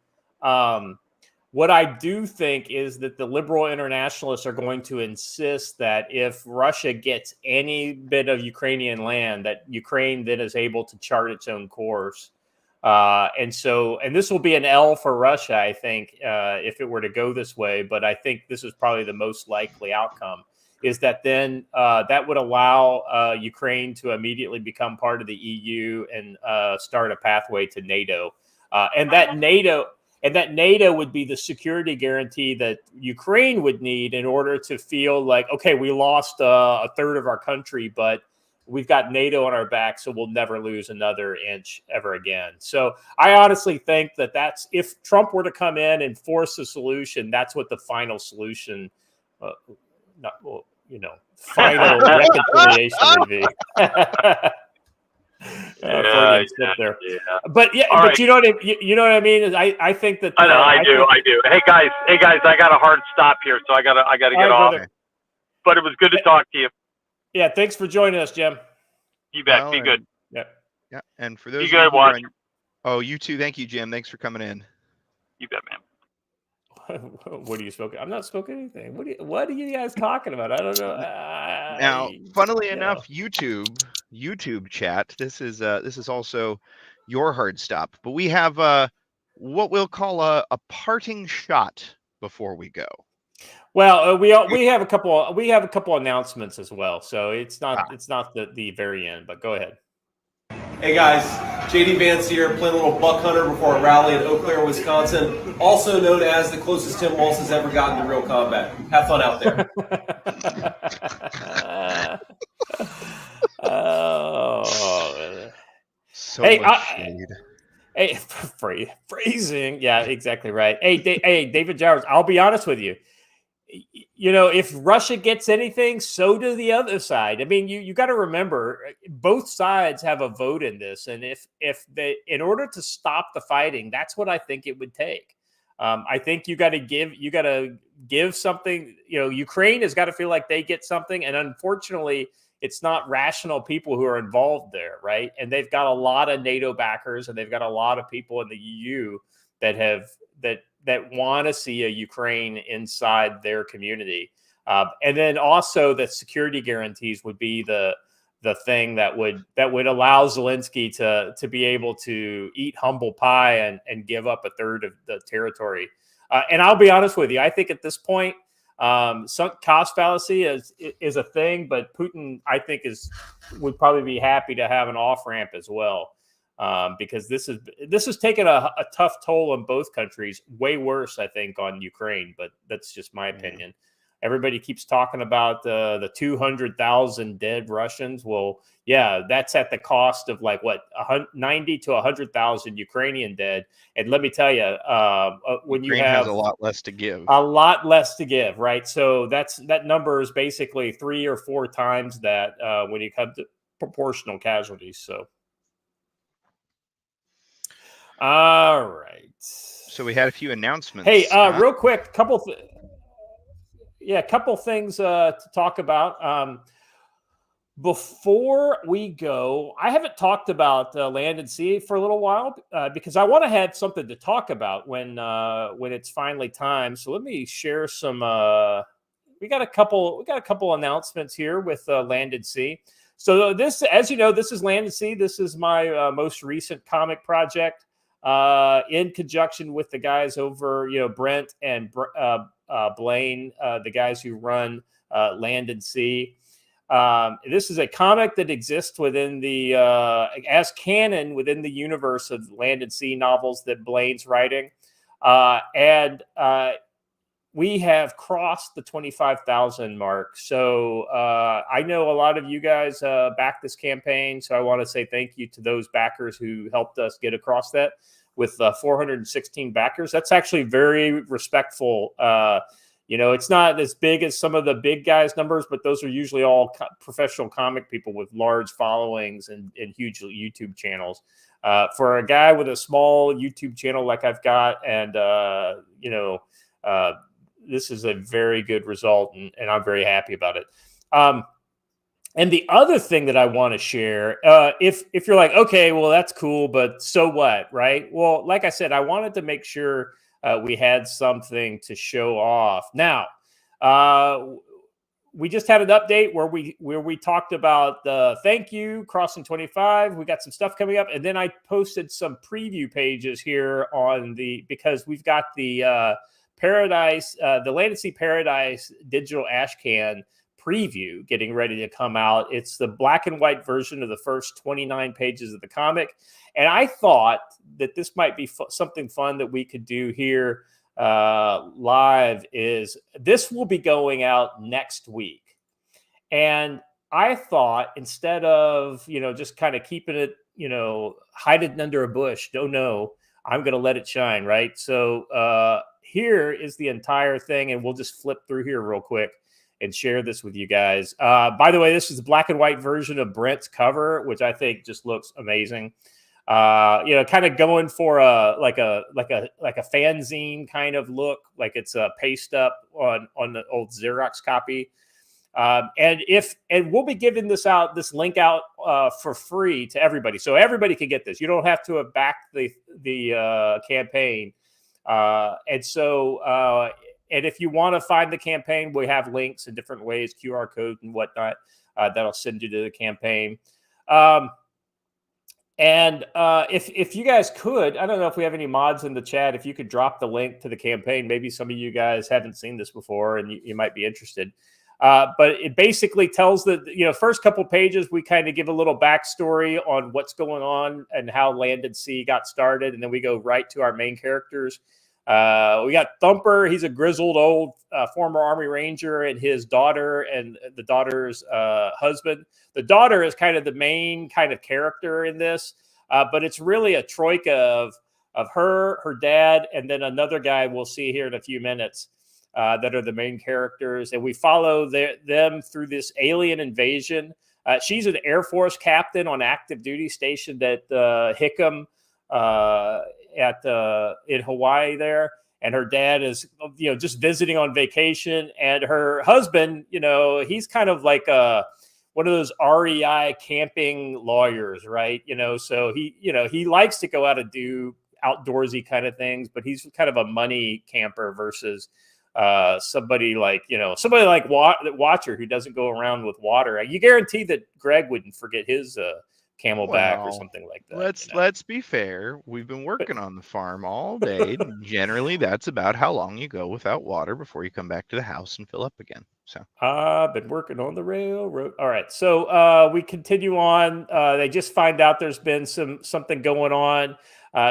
What I do think is that the liberal internationalists are going to insist that if Russia gets any bit of Ukrainian land, that Ukraine then is able to chart its own course. And this will be an L for Russia, I think, if it were to go this way. But I think this is probably the most likely outcome, is that then that would allow Ukraine to immediately become part of the EU and start a pathway to NATO. And that NATO would be the security guarantee that Ukraine would need in order to feel like, okay, we lost a third of our country, but we've got NATO on our back, so we'll never lose another inch ever again. So I honestly think that that's, if Trump were to come in and force a solution, that's what the final solution, final reconciliation would be. But right. you know what I mean? Is I think that I know I do. Hey guys, I got a hard stop here, so I gotta get off. Brother. But it was good to talk to you. Yeah, thanks for joining us, Jim. You bet. Be good. Yeah. Yeah, and for those you good, watch. Oh, you too. Thank you, Jim. Thanks for coming in. You bet, man. What are you smoking? I'm not smoking anything. What are you guys talking about? I don't know. Now, funnily enough, YouTube chat. This is also your hard stop, but we have what we'll call a parting shot before we go. Well, we have a couple announcements as well, so it's not the very end. But go ahead. Hey guys, JD Vance here, playing a little buck hunter before a rally in Eau Claire, Wisconsin, also known as the closest Tim Walz has ever gotten to real combat. Have fun out there. So much shade. Hey, phrasing. Yeah, exactly right. Hey, David Jowers, I'll be honest with you. You know, if Russia gets anything, so do the other side. I mean, you got to remember, both sides have a vote in this, and if they, in order to stop the fighting, that's what I think it would take. I think you got to give something. You know, Ukraine has got to feel like they get something, and unfortunately, it's not rational people who are involved there, right? And they've got a lot of NATO backers, and they've got a lot of people in the EU that want to see a Ukraine inside their community. And then also the security guarantees would be the the thing that would allow Zelensky to be able to eat humble pie and give up a third of the territory. And I'll be honest with you, I think at this point, sunk cost fallacy is a thing, but Putin, I think, would probably be happy to have an off ramp as well, because this has taken a tough toll on both countries. Way worse, I think, on Ukraine, but that's just my opinion. Everybody keeps talking about the 200,000 dead Russians. Well, yeah, that's at the cost of like what 90 to 100,000 Ukrainian dead. And let me tell you, when Ukraine you have has a lot less to give, right? So that number is basically 3 or 4 times that when you come to proportional casualties. So, all right. So we had a few announcements. Hey, Scott. real quick, couple things to talk about. Before we go, I haven't talked about land and sea for a little while because I want to have something to talk about when it's finally time. So let me share some. We got a couple announcements here with land and sea. So this, as you know, this is Land and Sea. This is my most recent comic project in conjunction with the guys over, Brent and Blaine, the guys who run Land and Sea. This is a comic that exists within the as canon within the universe of Land and Sea novels that Blaine's writing, and we have crossed the 25,000 mark. So I know a lot of you guys backed this campaign, so I want to say thank you to those backers who helped us get across that. With 416 backers, that's actually very respectful. It's not as big as some of the big guys' numbers, but those are usually all professional comic people with large followings and huge YouTube channels. For a guy with a small YouTube channel like I've got, and this is a very good result, and I'm very happy about it. And the other thing that I want to share, if you're like, okay, well, that's cool, but so what, right? Well, like I said, I wanted to make sure we had something to show off. Now, we just had an update where we talked about the thank you, crossing 25. We got some stuff coming up, and then I posted some preview pages here because we've got the Paradise, the Land and Sea Paradise digital ash can preview getting ready to come out. It's the black and white version of the first 29 pages of the comic. And I thought that this might be something fun that we could do here live. Is this will be going out next week. And I thought instead of, just kind of keeping it, hiding under a bush, I'm going to let it shine. Right. So here is the entire thing. And we'll just flip through here real quick and share this with you guys. By the way, this is the black and white version of Brent's cover, which I think just looks amazing. Kind of going for a fanzine kind of look, like it's a paste up on the old Xerox copy. And we'll be giving this link out for free to everybody, so everybody can get this. You don't have to have backed the campaign, and if you want to find the campaign, we have links in different ways, QR code and whatnot, that'll send you to the campaign. If you guys could, I don't know if we have any mods in the chat, if you could drop the link to the campaign, maybe some of you guys haven't seen this before and you might be interested. But it basically tells first couple pages, we kind of give a little backstory on what's going on and how Land and Sea got started. And then we go right to our main characters. We got Thumper. He's a grizzled old former Army Ranger, and his daughter and the daughter's husband. The daughter is kind of the main kind of character in this, but it's really a troika of her dad, and then another guy we'll see here in a few minutes that are the main characters. And we follow them through this alien invasion. She's an Air Force captain on active duty stationed at Hickam in Hawaii there, and her dad is just visiting on vacation, and her husband, he's kind of like one of those REI camping lawyers, right? So he likes to go out and do outdoorsy kind of things, but he's kind of a money camper versus somebody like Watcher who doesn't go around with water. You guarantee that Greg wouldn't forget his Camelback or something like that. Let's be fair. We've been working on the farm all day. Generally, that's about how long you go without water before you come back to the house and fill up again. So I've been working on the railroad. All right, so we continue on. They just find out there's been something going on.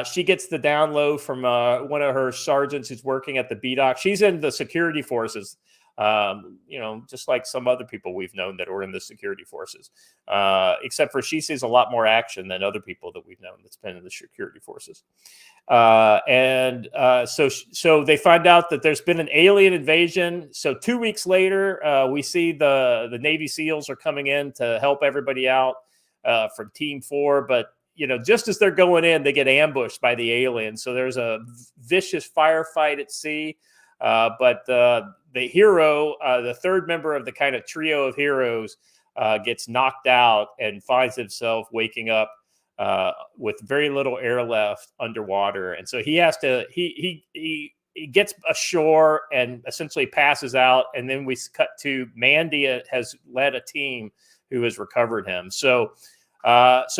She gets the down low from one of her sergeants who's working at the B-Dock. She's in the security forces, just like some other people we've known that were in the security forces, except for she sees a lot more action than other people that we've known that's been in the security forces. So they find out that there's been an alien invasion. So 2 weeks later, we see the Navy SEALs are coming in to help everybody out from Team 4, but just as they're going in, they get ambushed by the aliens. So there's a vicious firefight at sea. But the hero, the third member of the kind of trio of heroes, gets knocked out and finds himself waking up with very little air left underwater. And so he has to, he gets ashore and essentially passes out. And then we cut to Mandy has led a team who has recovered him. So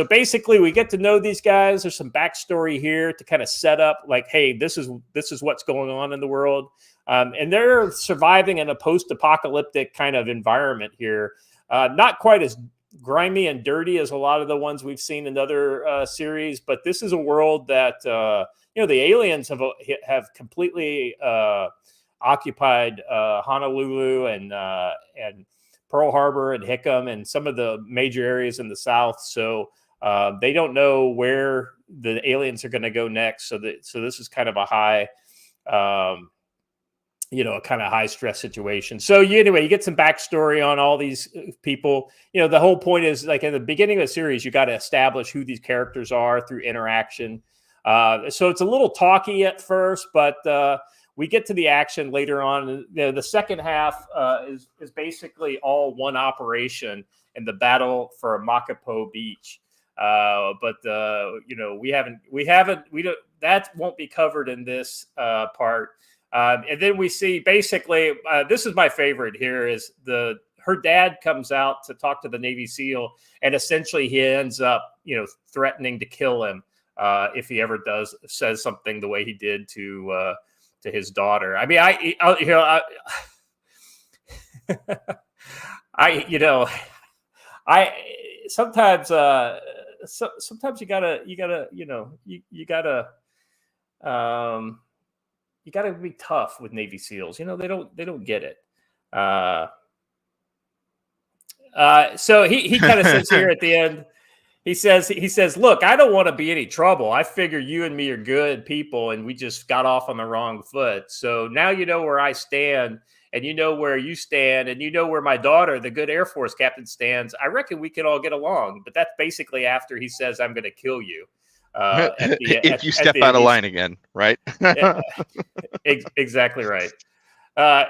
basically we get to know these guys. There's some backstory here to kind of set up like, hey, this is what's going on in the world. And they're surviving in a post-apocalyptic kind of environment here. Not quite as grimy and dirty as a lot of the ones we've seen in other series, but this is a world that, the aliens have completely occupied Honolulu and Pearl Harbor and Hickam and some of the major areas in the South. So they don't know where the aliens are going to go next. So this is kind of a high, a kind of high stress situation. So anyway, you get some backstory on all these people. The whole point is like in the beginning of the series, you got to establish who these characters are through interaction. So it's a little talky at first, but we get to the action later on. The second half is basically all one operation in the battle for Makapo Beach. But that won't be covered in this part. And then we see basically, this is my favorite here is her dad comes out to talk to the Navy SEAL, and essentially he ends up, threatening to kill him if he ever says something the way he did to his daughter. I mean, sometimes you gotta be tough with Navy SEALs. They don't get it. So he kind of says here at the end, he says, look, I don't want to be any trouble. I figure you and me are good people and we just got off on the wrong foot. So now you know where I stand and you know where you stand and you know where my daughter, the good Air Force captain, stands. I reckon we could all get along. But that's basically after he says, I'm going to kill you. If you step out of line again, right? Exactly right.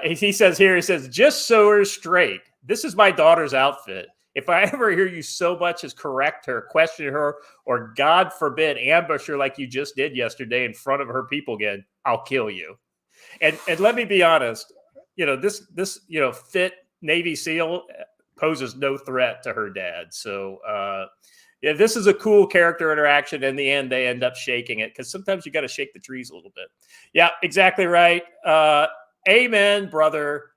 He says, just so we're straight, this is my daughter's outfit. If I ever hear you so much as correct her, question her, or God forbid, ambush her like you just did yesterday in front of her people again, I'll kill you. And let me be honest, this fit Navy SEAL poses no threat to her dad. So this is a cool character interaction. In the end, they end up shaking it because sometimes you got to shake the trees a little bit. Yeah, exactly right. Amen, brother.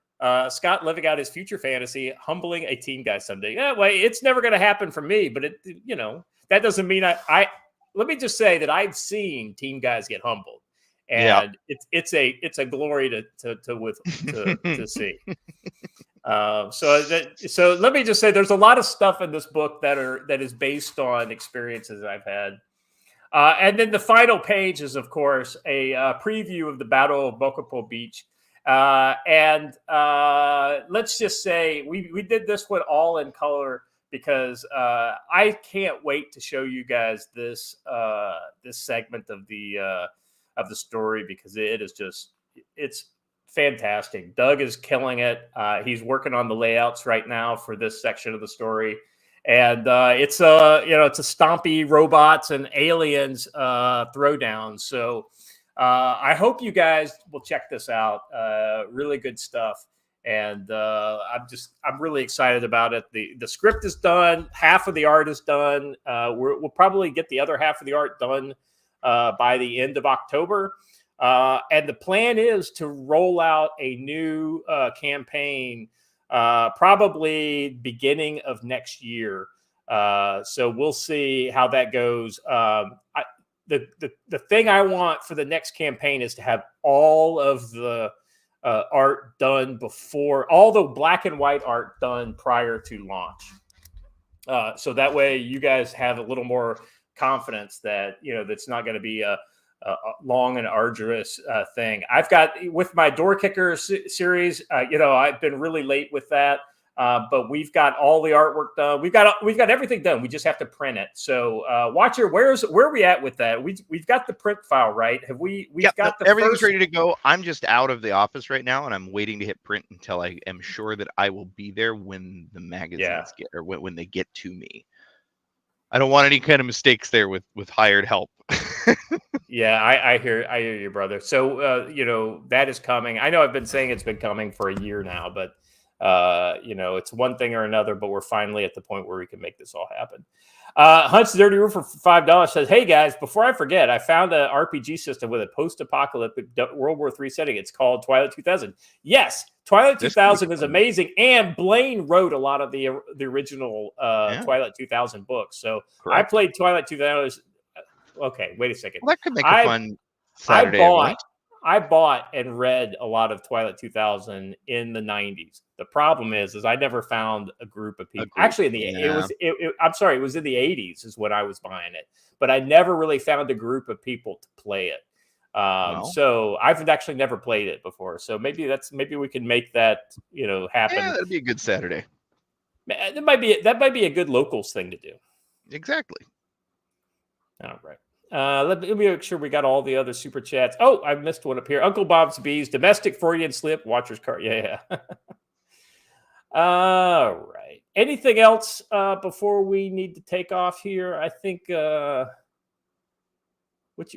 Scott living out his future fantasy, humbling a team guy someday. Yeah, well, it's never going to happen for me, but that doesn't mean I let me just say that I've seen team guys get humbled, and it's a glory to see. So let me just say there's a lot of stuff in this book that is based on experiences I've had. And then the final page is, of course, a preview of the Battle of Makapo Beach. And let's just say we did this one all in color because I can't wait to show you guys this segment of the story because it's fantastic. Doug is killing it. He's working on the layouts right now for this section of the story, and it's a stompy robots and aliens throwdown. So I hope you guys will check this out. Really good stuff. And I'm really excited about it. The script is done. Half of the art is done. We'll probably get the other half of the art done by the end of October. And the plan is to roll out a new campaign probably beginning of next year. So we'll see how that goes. The thing I want for the next campaign is to have all of the art done before, all the black and white art done prior to launch. So that way you guys have a little more confidence that, that's not going to be a long and arduous thing. I've got, with my Doorkickers series, I've been really late with that. But we've got all the artwork done. We've got everything done. We just have to print it. So, Watcher, where are we at with that? We've got the print file, right? We've got everything's ready to go. I'm just out of the office right now, and I'm waiting to hit print until I am sure that I will be there when the magazines get, or when they get to me. I don't want any kind of mistakes there with hired help. Yeah, I hear you, brother. So, that is coming. I know I've been saying it's been coming for a year now, but it's one thing or another, but we're finally at the point where we can make this all happen. Hunt's Dirty Room for $5 says, "Hey guys, before I forget, I found an RPG system with a post-apocalyptic World War III setting. It's called Twilight 2000. Yes, Twilight 2000 is amazing, and Blaine wrote a lot of the original Twilight 2000 books. So I played Twilight 2000. Okay, wait a second. Well, that could make a fun Saturday. I bought and read a lot of Twilight 2000 in the 90s. The problem is I never found a group of people. Actually, it was in the 80s is when I was buying it, but I never really found a group of people to play it. So I've actually never played it before. So maybe we can make that happen. Yeah, that'd be a good Saturday. That might be a good locals thing to do. Exactly. All right. Let me make sure we got all the other super chats. Oh, I missed one up here. Uncle Bob's Bees, domestic Freudian slip, Watcher's card. Yeah. All right. Anything else before we need to take off here? I think.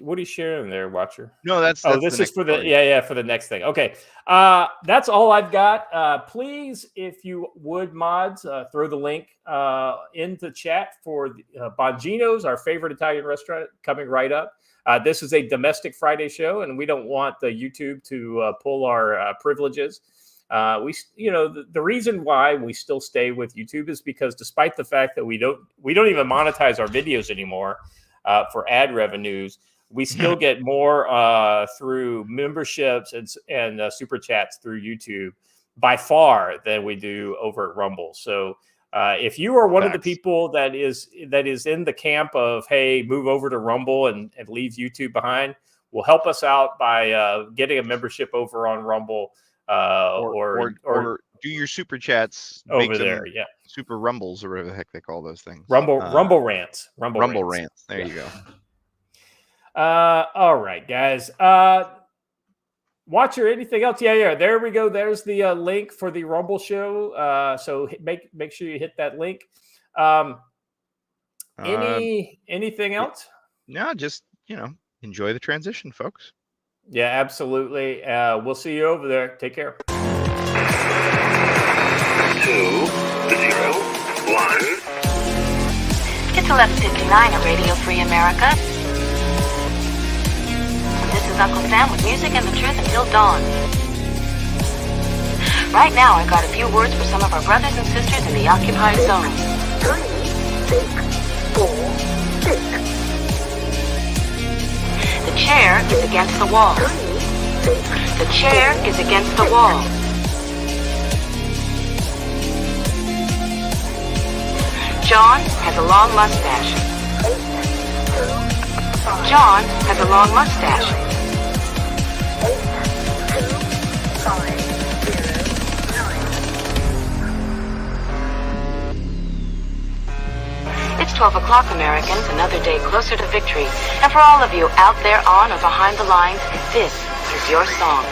What are you sharing there, Watcher? No, that's this is for the for the next thing. Okay, that's all I've got. Please, if you would, mods, throw the link in the chat for Bongino's, our favorite Italian restaurant, coming right up. This is a domestic Friday show, and we don't want the YouTube to pull our privileges. The reason why we still stay with YouTube is because, despite the fact that we don't even monetize our videos anymore for ad revenues, we still get more through memberships and super chats through YouTube by far than we do over at Rumble. So if you are one of the people that is in the camp of, hey, move over to Rumble and leave YouTube behind, will help us out by getting a membership over on Rumble or do your super chats over there. Yeah, super rumbles or whatever the heck they call those things. Rumble rants. Rumble rants. There you go. All right, guys. Watcher, anything else? Yeah. There we go. There's the link for the Rumble show. So make sure you hit that link. Anything else? No, just enjoy the transition, folks. Yeah, absolutely. We'll see you over there. Take care. 2, 0, 1. It's 11:59 at Radio Free America. This is Uncle Sam with music and the truth until dawn. Right now, I've got a few words for some of our brothers and sisters in the occupied zone. 3, 6, 4, 6. The chair is against the wall. 3, 6. The chair is against the wall. John has a long mustache. 8, 2, 5. John has a long mustache. 8, 2, 5, 0, 9. It's 12 o'clock, Americans, another day closer to victory. And for all of you out there on or behind the lines, this is your song.